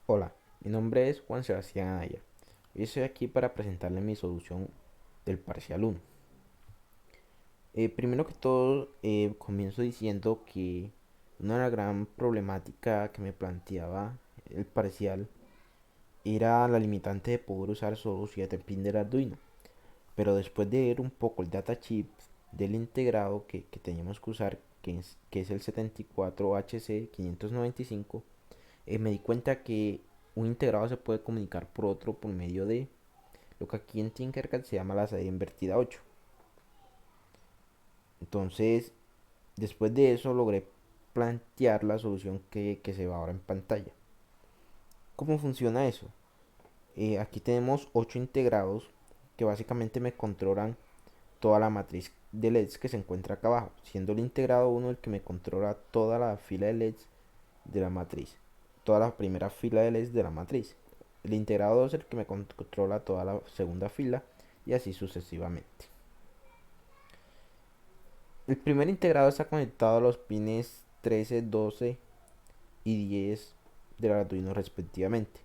Hola, mi nombre es Juan Sebastián Anaya. Hoy estoy aquí para presentarle mi solución del parcial 1. Primero que todo, comienzo diciendo que una gran problemática que me planteaba el parcial era la limitante de poder usar solo 7 pins del Arduino. Pero después de ver un poco el datasheet del integrado que teníamos que usar, que es el 74HC595, me di cuenta que un integrado se puede comunicar por otro por medio de lo que aquí en Tinkercad se llama la salida invertida 8. Entonces, después de eso logré plantear la solución que se ve ahora en pantalla. ¿Cómo funciona eso? Aquí tenemos 8 integrados que básicamente me controlan toda la matriz de LEDs que se encuentra acá abajo, siendo el integrado 1 el que me controla toda la fila de LEDs de la matriz, toda la primera fila de LEDs de la matriz. El integrado 2 es el que me controla toda la segunda fila y así sucesivamente. El primer integrado está conectado a los pines 13, 12 y 10 del Arduino respectivamente.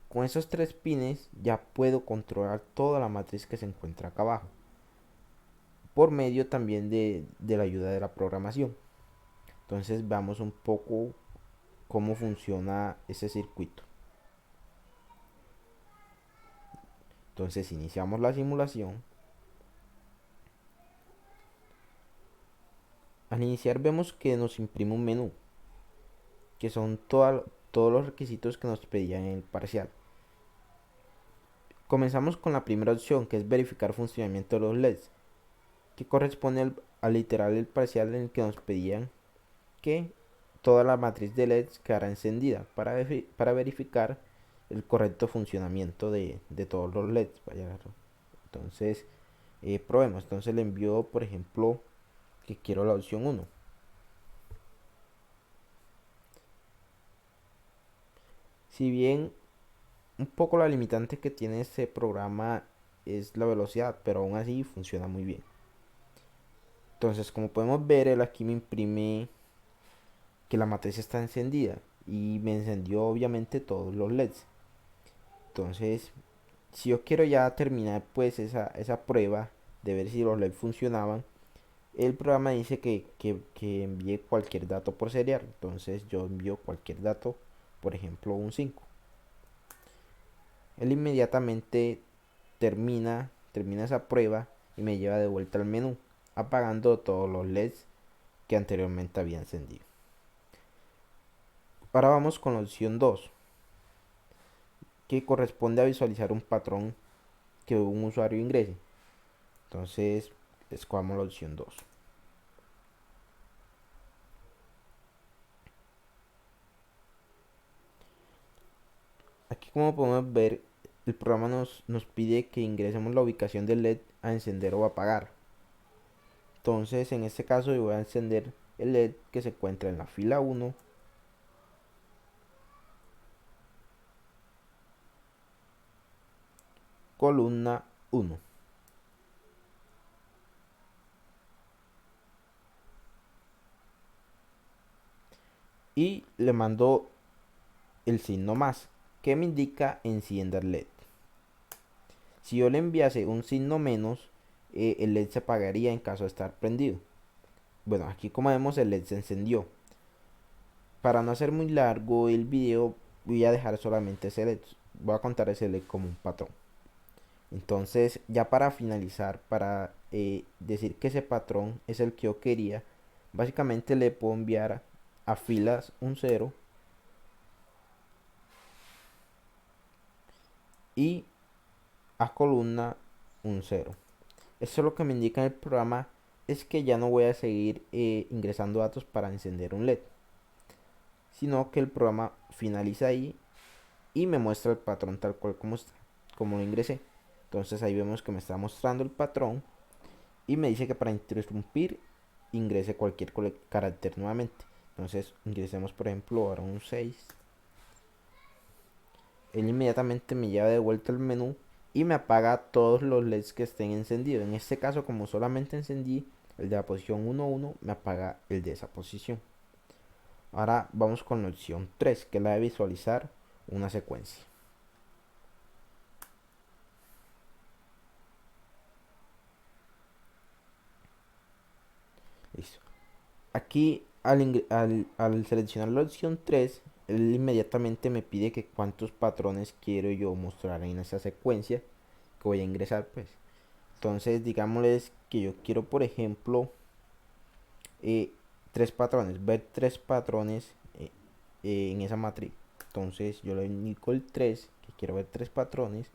Con esos tres pines ya puedo controlar toda la matriz que se encuentra acá abajo, por medio también de la ayuda de la programación. Entonces veamos un poco cómo funciona ese circuito. Entonces iniciamos la simulación. Al iniciar vemos que nos imprime un menú, que son todos los requisitos que nos pedían en el parcial. Comenzamos con la primera opción, que es verificar funcionamiento de los LEDs, que corresponde al literal del parcial en el que nos pedían que toda la matriz de LEDs quedara encendida para verificar el correcto funcionamiento de todos los LEDs. Entonces, probemos. Entonces le envío, por ejemplo, que quiero la opción 1. Si bien un poco la limitante que tiene este programa es la velocidad, pero aún así funciona muy bien. Entonces, como podemos ver, él aquí me imprime que la matriz está encendida y me encendió obviamente todos los LEDs. Entonces, si yo quiero ya terminar pues esa prueba de ver si los LEDs funcionaban, el programa dice que envíe cualquier dato por serial. Entonces yo envío cualquier dato, por ejemplo un 5. Él inmediatamente termina esa prueba y me lleva de vuelta al menú, apagando todos los LEDs que anteriormente había encendido. Ahora vamos con la opción 2, que corresponde a visualizar un patrón que un usuario ingrese. Entonces, escogamos la opción 2. Aquí, como podemos ver, el programa nos pide que ingresemos la ubicación del LED a encender o apagar. Entonces, en este caso, yo voy a encender el LED que se encuentra en la fila 1, columna 1. Y le mando el signo más, que me indica encienda el LED. Si yo le enviase un signo menos, el LED se apagaría en caso de estar prendido. Bueno, aquí como vemos el LED se encendió. Para no hacer muy largo el video, voy a dejar solamente ese LED. Voy a contar ese LED como un patrón. Entonces, ya para finalizar, para decir que ese patrón es el que yo quería, básicamente le puedo enviar a filas un 0 y a columna un 0. Eso lo que me indica en el programa es que ya no voy a seguir ingresando datos para encender un LED, sino que el programa finaliza ahí y me muestra el patrón tal cual como lo ingresé. Entonces ahí vemos que me está mostrando el patrón y me dice que para interrumpir ingrese cualquier carácter nuevamente. Entonces ingresemos por ejemplo ahora un 6. Él inmediatamente me lleva de vuelta al menú y me apaga todos los LEDs que estén encendidos. En este caso, como solamente encendí el de la posición 1, me apaga el de esa posición. Ahora vamos con la opción 3, que es la de visualizar una secuencia. Listo. Aquí al seleccionar la opción 3, él inmediatamente me pide que cuántos patrones quiero yo mostrar en esa secuencia que voy a ingresar, pues. Entonces, digámosles que yo quiero, por ejemplo, eh, tres patrones, ver tres patrones en esa matriz. Entonces, yo le indico el 3, que quiero ver tres patrones.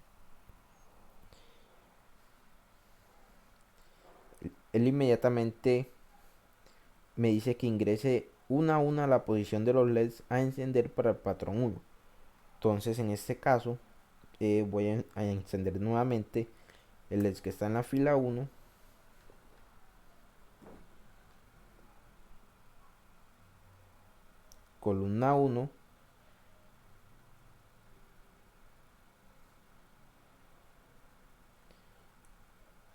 Él inmediatamente me dice que ingrese una a una la posición de los LEDs a encender para el patrón 1. Entonces, en este caso, voy a encender nuevamente el LED que está en la fila 1, columna 1,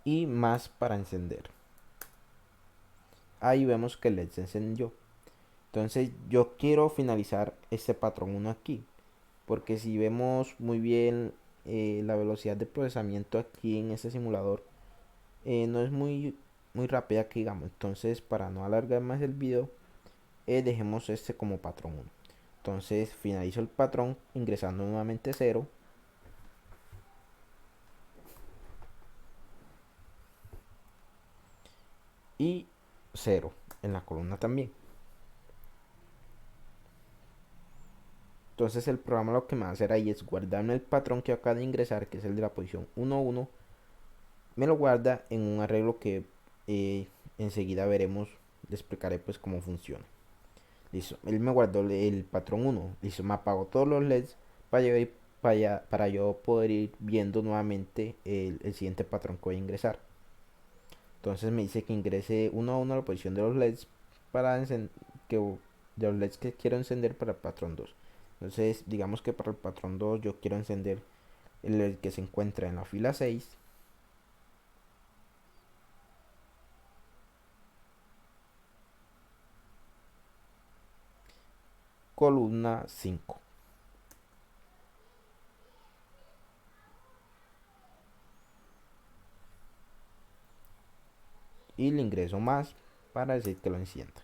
y más para encender. Ahí vemos que el LED se encendió. Entonces yo quiero finalizar este patrón 1 aquí, porque si vemos muy bien la velocidad de procesamiento aquí en este simulador, no es muy rápida que digamos. Entonces, para no alargar más el video, dejemos este como patrón 1. Entonces finalizo el patrón ingresando nuevamente 0 y 0 en la columna también. Entonces el programa lo que me va a hacer ahí es guardarme el patrón que acaba de ingresar, que es el de la posición 1, 1. Me lo guarda en un arreglo que enseguida veremos, le explicaré pues cómo funciona. Listo, él me guardó el patrón 1. Listo, me apagó todos los LEDs para yo poder ir viendo nuevamente el siguiente patrón que voy a ingresar. Entonces me dice que ingrese uno a uno a la posición de los LEDs para que de los LEDs que quiero encender para el patrón 2. Entonces digamos que para el patrón 2 yo quiero encender el LED que se encuentra en la fila 6, columna 5. Y le ingreso más para decir que lo encienda.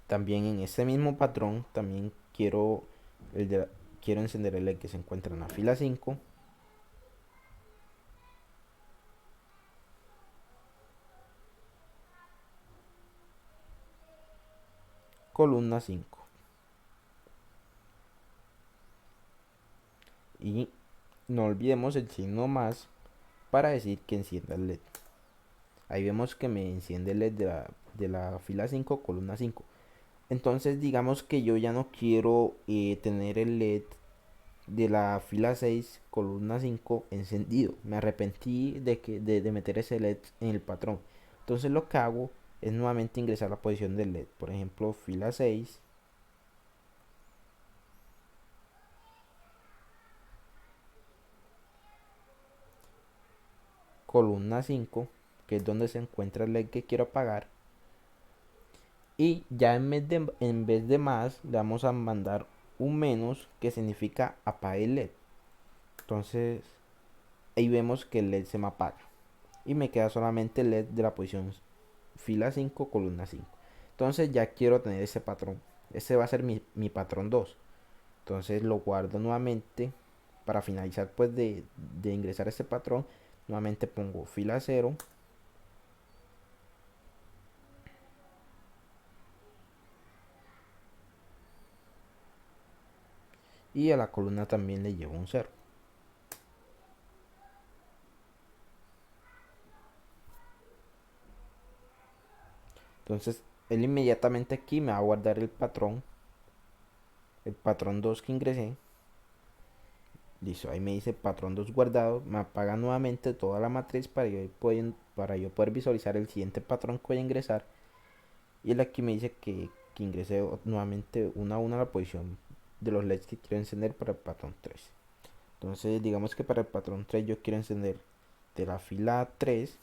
También en este mismo patrón también quiero encender el LED que se encuentra en la fila 5, columna 5. Y no olvidemos el signo más para decir que encienda el LED. Ahí vemos que me enciende el LED de la fila 5, columna 5. Entonces digamos que yo ya no quiero tener el LED de la fila 6, columna 5 encendido. Me arrepentí de meter ese LED en el patrón. Entonces lo que hago es nuevamente ingresar la posición del LED. Por ejemplo, fila 6, columna 5, que es donde se encuentra el LED que quiero apagar. Y ya en vez de más, le vamos a mandar un menos, que significa apague el LED. Entonces ahí vemos que el LED se me apaga y me queda solamente el LED de la posición fila 5, columna 5. Entonces ya quiero tener ese patrón. Ese va a ser mi patrón 2. Entonces lo guardo nuevamente para finalizar pues de ingresar este patrón. Nuevamente pongo fila 0 y a la columna también le llevo un 0. Entonces él inmediatamente aquí me va a guardar el patrón 2 que ingresé. Listo, ahí me dice patrón 2 guardado, me apaga nuevamente toda la matriz para yo poder visualizar el siguiente patrón que voy a ingresar. Y él aquí me dice que ingrese nuevamente una a una a la posición de los LEDs que quiero encender para el patrón 3. Entonces digamos que para el patrón 3 yo quiero encender de la fila 3,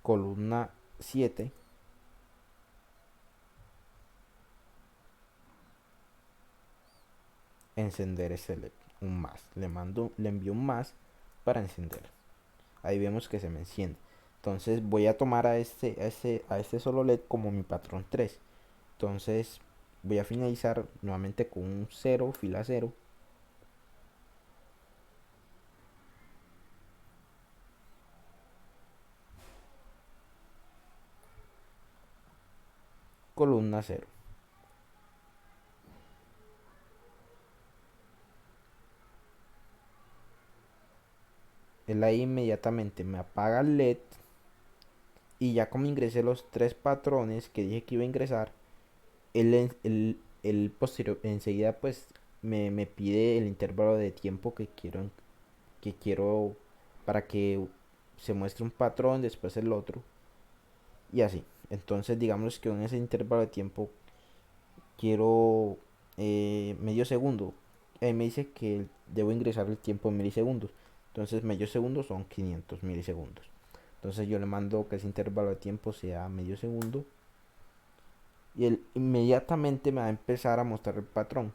columna 7, encender ese LED, un más, le envío un más para encender. Ahí vemos que se me enciende. Entonces voy a tomar a este solo LED como mi patrón 3. Entonces voy a finalizar nuevamente con un 0, fila 0, columna 0. Él ahí inmediatamente me apaga el LED y ya como ingresé los tres patrones que dije que iba a ingresar, el posterior enseguida pues me pide el intervalo de tiempo que quiero para que se muestre un patrón, después el otro y así. Entonces digamos que en ese intervalo de tiempo quiero medio segundo. Ahí me dice que debo ingresar el tiempo en milisegundos. Entonces medio segundo son 500 milisegundos. Entonces yo le mando que ese intervalo de tiempo sea medio segundo. Y él inmediatamente me va a empezar a mostrar el patrón.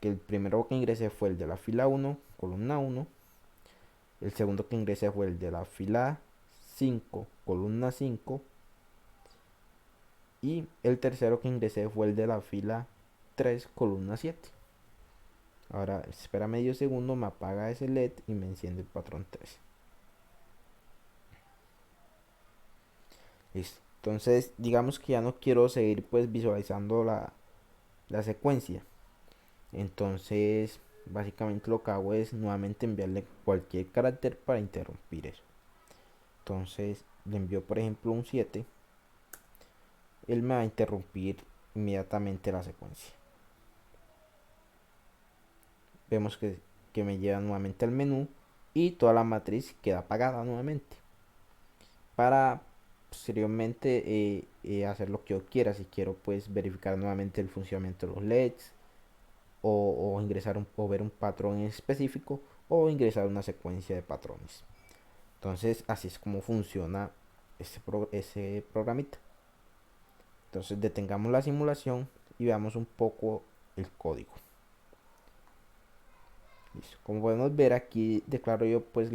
Que el primero que ingresé fue el de la fila 1, columna 1. El segundo que ingresé fue el de la fila 5, columna 5. Y el tercero que ingresé fue el de la fila 3, columna 7. Ahora espera medio segundo, me apaga ese LED y me enciende el patrón 3. Listo. Entonces digamos que ya no quiero seguir pues visualizando la secuencia. Entonces básicamente lo que hago es nuevamente enviarle cualquier carácter para interrumpir eso. Entonces le envío por ejemplo un 7. Él me va a interrumpir inmediatamente la secuencia. Vemos que me lleva nuevamente al menú y toda la matriz queda apagada nuevamente. Para posteriormente hacer lo que yo quiera. Si quiero pues verificar nuevamente el funcionamiento de los LEDs o ingresar o ver un patrón específico o ingresar una secuencia de patrones. Entonces así es como funciona ese programita. Entonces detengamos la simulación y veamos un poco el código. Listo. Como podemos ver aquí declaro yo pues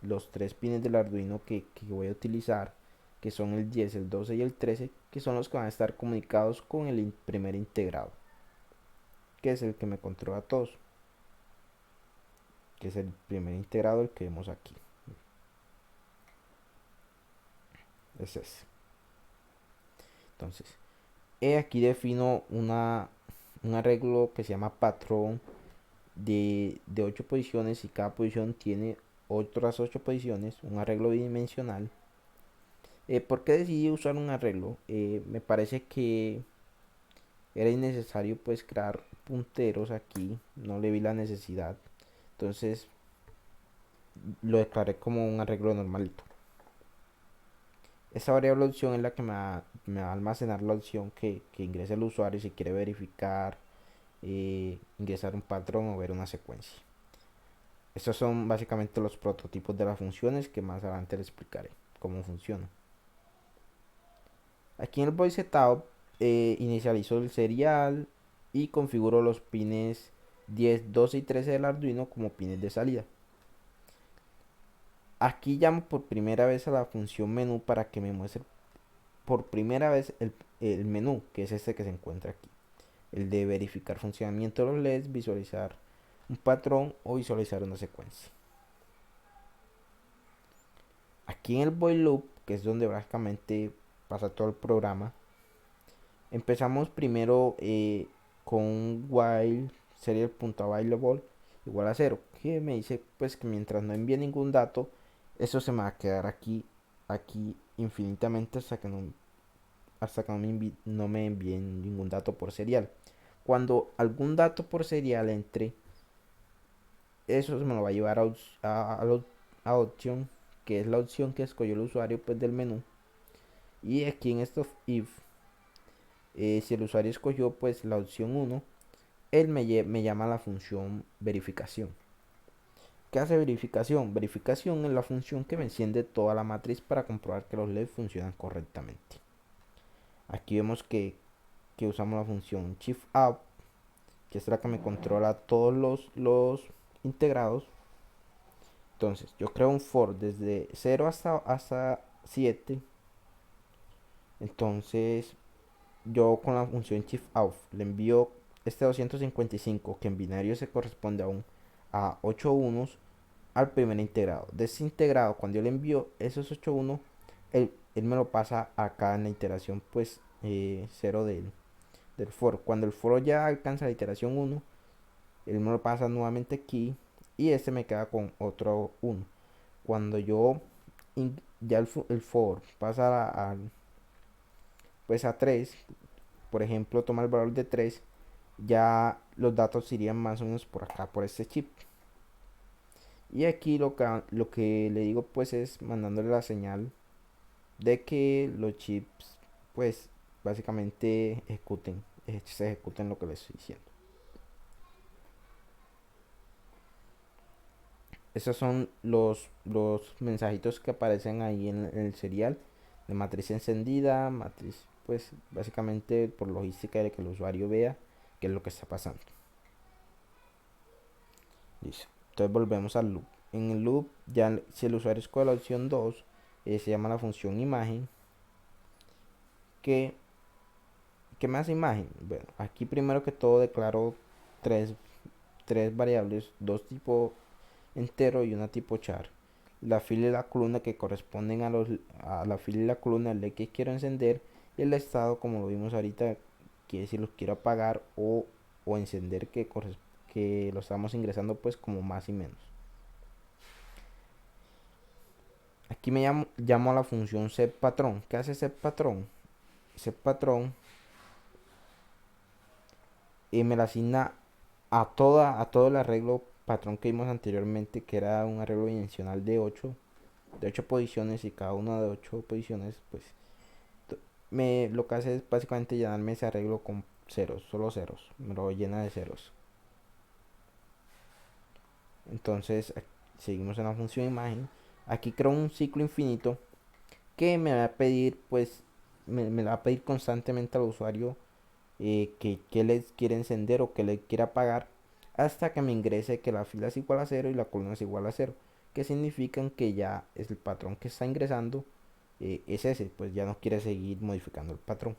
los tres pines del Arduino que voy a utilizar, que son el 10, el 12 y el 13, que son los que van a estar comunicados con el primer integrado, que es el que me controla a todos, que es el primer integrado el que vemos aquí. Es ese. Entonces, aquí defino un arreglo que se llama patrón de 8 posiciones y cada posición tiene otras 8 posiciones, un arreglo bidimensional. ¿Por qué decidí usar un arreglo? Me parece que era innecesario pues crear punteros aquí, no le vi la necesidad, entonces lo declaré como un arreglo normalito. Esta variable opción es la que me va a almacenar la opción que ingrese el usuario si quiere verificar, ingresar un patrón o ver una secuencia. Estos son básicamente los prototipos de las funciones que más adelante les explicaré cómo funcionan. Aquí en el voice setup inicializo el serial y configuro los pines 10, 12 y 13 del Arduino como pines de salida. Aquí llamo por primera vez a la función menú para que me muestre por primera vez el menú, que es este que se encuentra aquí. El de verificar funcionamiento de los LEDs, visualizar un patrón o visualizar una secuencia. Aquí en el void loop, que es donde básicamente pasa todo el programa, empezamos primero con un while serial.available igual a 0, que me dice pues que mientras no envíe ningún dato, eso se me va a quedar aquí infinitamente hasta que no me envíen ningún dato por serial. Cuando algún dato por serial entre, eso me lo va a llevar a option, que es la opción que escogió el usuario pues del menú. Y aquí en esto if, si el usuario escogió pues la opción 1, él me llama a la función verificación. ¿Qué hace verificación? Verificación es la función que me enciende toda la matriz para comprobar que los LEDs funcionan correctamente. Aquí vemos que usamos la función shift up, que es la que me controla todos los integrados. Entonces yo creo un for desde 0 hasta 7. Entonces yo con la función shift out le envío este 255, que en binario se corresponde a 8 unos, al primer integrado. De ese integrado, cuando yo le envío esos 8 unos, él me lo pasa acá en la iteración pues 0 del for. Cuando el for ya alcanza la iteración 1, él me lo pasa nuevamente aquí y este me queda con otro 1. Cuando yo ya el for pasa pues a 3, por ejemplo, toma el valor de 3, ya los datos irían más o menos por acá, por este chip. Y aquí lo que le digo pues es mandándole la señal de que los chips pues básicamente se ejecuten lo que les estoy diciendo. Esos son los mensajitos que aparecen ahí en el serial de matriz encendida, matriz pues básicamente por logística de que el usuario vea qué es lo que está pasando. Listo. Entonces volvemos al loop. En el loop, ya si el usuario escoge la opción 2, se llama la función imagen. ¿Qué, qué me hace imagen? Bueno, aquí primero que todo declaro tres, tres variables, dos tipo entero y una tipo char. La fila y la columna que corresponden a la fila y la columna del LED que quiero encender, y el estado, como lo vimos ahorita, que si los quiero apagar o encender, que lo estamos ingresando pues como más y menos. Aquí llamo a la función setPatrón. ¿Qué hace setPatrón? SetPatrón y me la asigna a todo el arreglo patrón que vimos anteriormente, que era un arreglo dimensional de 8 posiciones, y cada una de 8 posiciones pues lo que hace es básicamente llenarme ese arreglo con ceros, solo ceros, me lo llena de ceros. Entonces seguimos en la función imagen. Aquí creo un ciclo infinito que me va a pedir pues me va a pedir constantemente al usuario que les quiere encender o que le quiera apagar, hasta que me ingrese que la fila es igual a 0 y la columna es igual a 0, que significan que ya es el patrón que está ingresando, es ese, pues ya no quiere seguir modificando el patrón.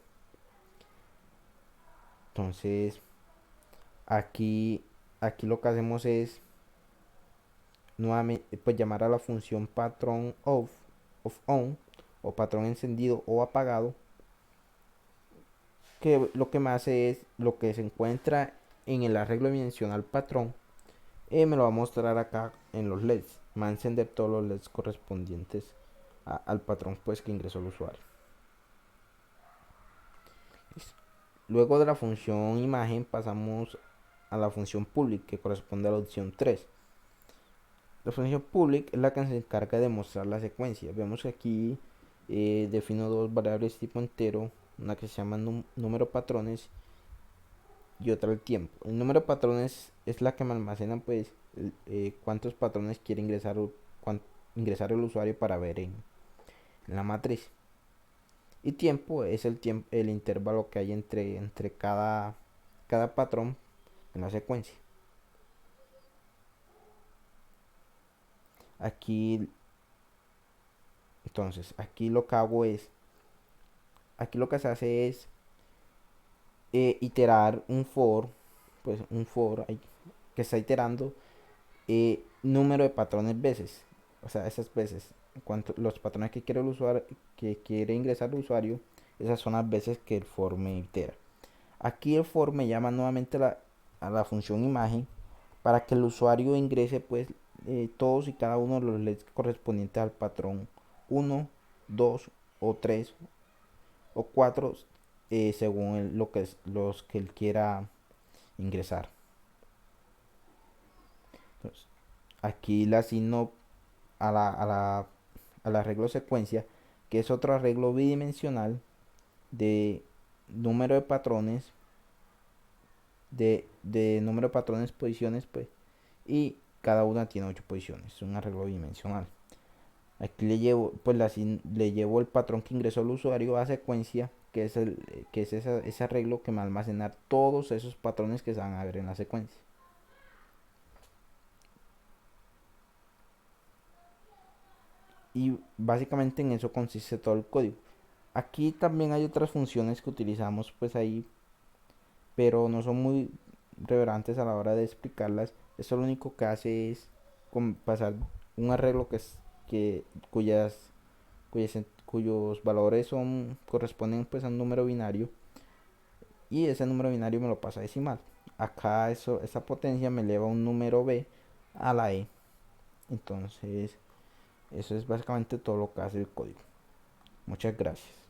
Entonces aquí aquí lo que hacemos es nuevamente pues llamar a la función patrón of on, o patrón encendido o apagado, que lo que me hace es lo que se encuentra en el arreglo dimensional patrón, me lo va a mostrar acá en los LEDs. Me va a encender todos los LEDs correspondientes al patrón pues que ingresó el usuario. Luego de la función imagen pasamos a la función public, que corresponde a la opción 3. La función public es la que se encarga de mostrar la secuencia. Vemos que aquí defino dos variables tipo entero, una que se llama número patrones y otra el tiempo. El número de patrones es la que me almacena pues cuántos patrones quiere ingresar el usuario para ver en la matriz. Y tiempo es el intervalo que hay entre cada patrón en la secuencia. Aquí entonces aquí lo que hago es, aquí lo que se hace es iterar un for, pues un for que está iterando número de patrones veces, o sea, esas veces, los patrones que quiere el usuario, que quiere ingresar el usuario, esas son las veces que el for me itera. Aquí el for me llama nuevamente a la función imagen para que el usuario ingrese pues todos y cada uno de los LEDs correspondientes al patrón 1, 2 o 3 o 4, según los que él quiera ingresar. Entonces, aquí le asigno al arreglo secuencia, que es otro arreglo bidimensional de número de patrones, de número de patrones, posiciones, pues, y cada una tiene 8 posiciones, es un arreglo bidimensional. Aquí le llevo, pues le llevo el patrón que ingresó el usuario a secuencia, que es ese arreglo que me va a almacenar todos esos patrones que se van a ver en la secuencia. Y básicamente en eso consiste todo el código. Aquí también hay otras funciones que utilizamos pues ahí, pero no son muy relevantes a la hora de explicarlas. Eso lo único que hace es pasar un arreglo que cuyos valores corresponden pues a un número binario, y ese número binario me lo pasa a decimal. Acá esa potencia me eleva un número b a la e. Entonces eso es básicamente todo lo que hace el código. Muchas gracias.